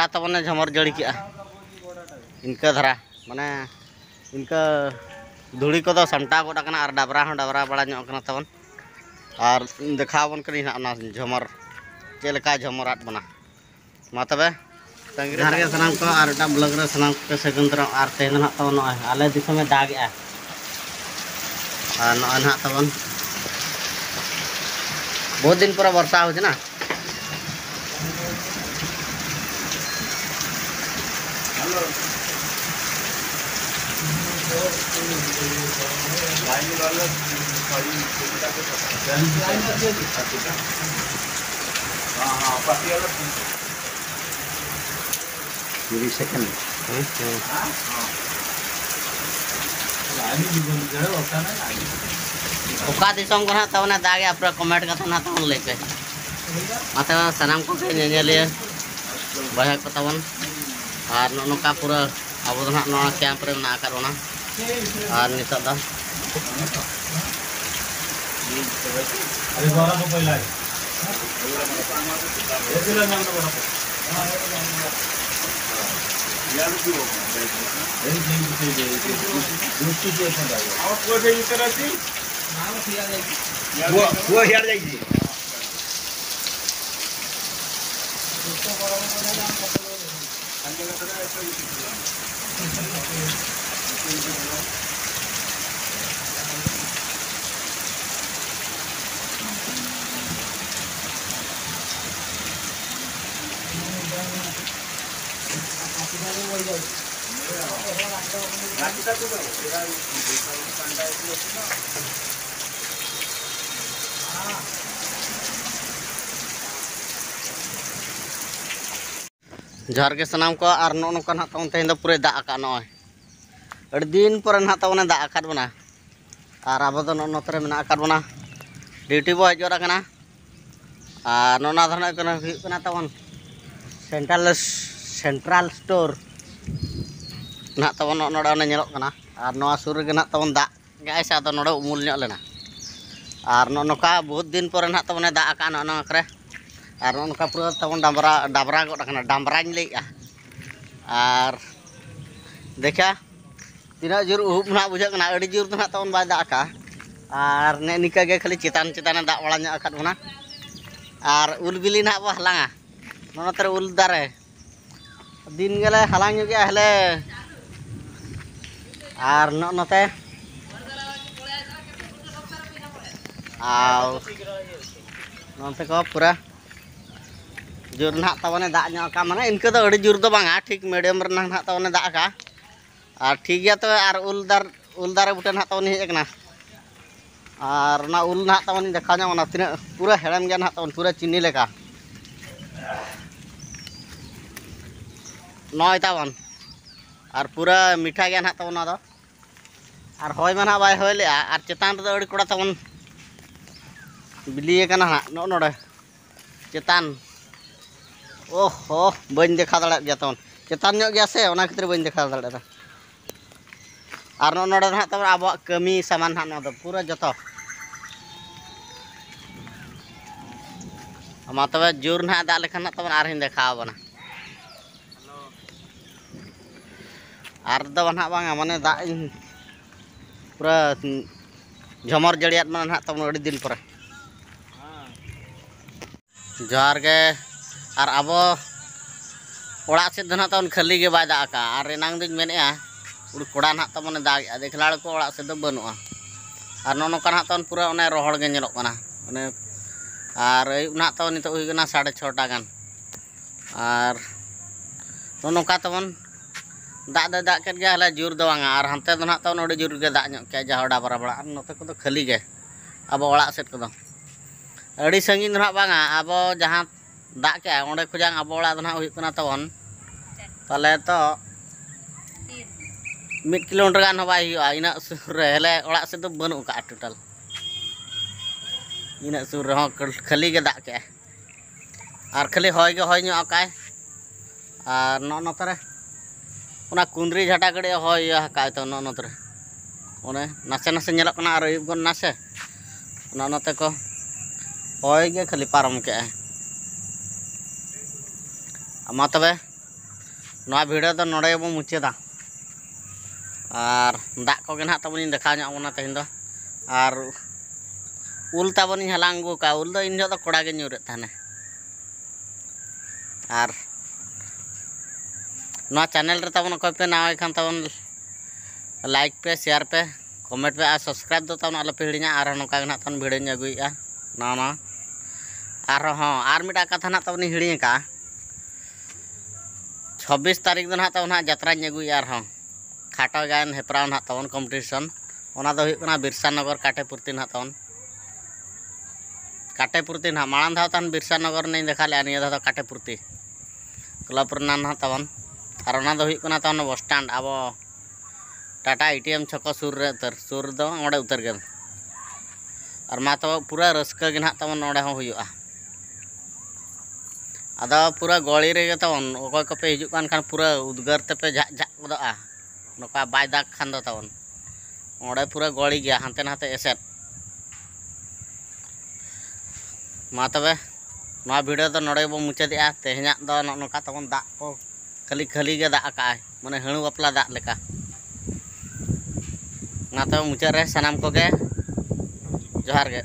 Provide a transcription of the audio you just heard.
गोटा तबने झमर जड़ी के इनका धरा माने इनका धुड़ी को सामटा गोटा और डाबरा बड़ा तबन और देखावन करी झमर चेलका झमर आट बना मा तबे जहाँ के सनाम को और ब्लॉग रे सनाम को सगुन तरह और तेन ना तबन आले दिसम में दाग और ना तबन बहुत दिन पर वर्षा हो ना सेकंड ओका दिसम को ना तबना दागे अपना कमेंट का ना तबन ले पे माते सनाम को नेलिया बाहे को तबन और नोका पूरा अब ना कैंप रे ना करोना और नितो दा अरे बारा को पहिला एदिला नाम तो यार क्यों ए दूसरी जो है और कोई इस तरह से नाम किया जाए वो यार जाइए उसको बड़ा बड़ा नाम जहर के सनाम को और नौका ना तब तेज पूरे दाका नए दिन पर ना तब दाका बना और अब नोते में बना ड्यूटी बो हजरा और नोना धरना तब सेंट्रल स्टोर ना तब नोड़े और सुर रे ना तब दागे से नोड़े उमुल लेना और नौका बहुत दिन पर ना तब दाका नौकरे और नौका पूरा तब डाबरा डाबरा लैया और देखा तीना जोर उहूब ना बुझा अड़ी जोर तो ना तब बै दाका और ने निका गे खाली चेतान चेतान दा बड़ा बना और उल बिली ना बो हलांगा नोते उल दारे दिन गेले हलांग हेले और नोते नोते को पूरा जोर ना तबने दाका माने इनका तो अड़ी जोर तो बांगा ठीक मीडियम ना तबने दाका और ठीक गया तो और उल दारे बुटे ना तबने हेजना और ना उल ना तबने देखा ना तीन पूरा हेड़म गया ना तबन पूरा चीनी लेका नय तबन और पूरा मीठा गया ना तबन और हय में ना बै हय ले और चेतान रे अड़ी कोड़ा तबन बिलिए ना नोड़े चेतान ओहो बन देखा दाड़ा गया तब चेतान गया से खातिर बन देखा दाड़ा और नोड़े ना तब अब कमी सामान ना पूरा जो मा तब जोर ना दा लेखान तब आर देखा बना और दो ना बांगा माने दा पूरा झमर जड़ियात ना तब अड़ी दिन पर जोहार के और अब ओड़ा से ना तब खाली के बै दाका और रेनांग दिन मेने कोड़ा ना तब दागे देखला को ओड़ा से बनूआ और नौका ना तब पूरा रोहड़ के नेलोना और अयुब ना तब नित 6:30 गान और नौका तब दाग के गया जोर दो बांगा और हानते ना तब नोड़े जोर के दाग के जहाँ डाबरा बड़ा और नोते को खाली के अब ओड़ा सेट को अड़ी संगीन ना बांगा अब जहाँ दाग के ओंडे खुजा अब ओड़ा ना तबन ताले तो 1 किलोमीटर गान बै इन सुर हेले ओड़ा से बनू का टोटल इन सुर रहा खाली के दाग के और खाली हय के हय ᱧᱚᱜ और नोते कुंद्री झाटा गड़े हय हका तो नोते नासे नासे नेलोकना और अयुब गन नासे नोते को हय के खाली पारम के मा तबे नवा वीडियो तो नोड़े बो मुचादा और दाग को गे ना तबनी देखा ना तेहन दो और उल तबनी हलांग अगू का उल दो इन जो कोड़ा गे ᱧᱩᱨᱮ थाने और नवा चैनल रे तबन कोई पे नावे खान तबन लाइक पे शेयर पे कमेंट पे और सब्सक्राइब दो तबन आलो पे हिड़िया और नोका गे ना तबन वीडियो अगुइया ना और हाँ और मिटा कथा ना तबनी हिड़िया का 26 तारीख दो ना तबन यात्रा अगुइया और हाँ खाटो गायन हेपराव ना तबन कॉम्पिटिशन ओना दो हुई बिरसा नगर काटेपुरती ना तबन काटेपुरती ना माड़ांग धाव तहन बिरसा नगर नहीं देखा ले निया धाव काटेपुरती क्लब रना ना तबन और ओना दो हुई तबन बस स्टैंड अब टाटा एटीएम छको सुर रे उतर सुर दो ओडे उतर गए और मा तो पूरा रस्का गे ना तबन ओडे हो हुयुआ अदा पूरा गली रे तबन ओकय को पे हिजु कान खान पूरा उद्गार ते पे झा झा गदआ नोका बाय दाग खान दो तबन ओडे पूरा गली गया हानते नाते एसेट मा तबे नवा वीडियो तो नोड़े बो मुचादिया तेहना दो नोका तबन दाग को खाली खाली गे दाग का माने हणु बापला दाग लेका ना तबे मुचा रे सनाम को गे जोहार गे।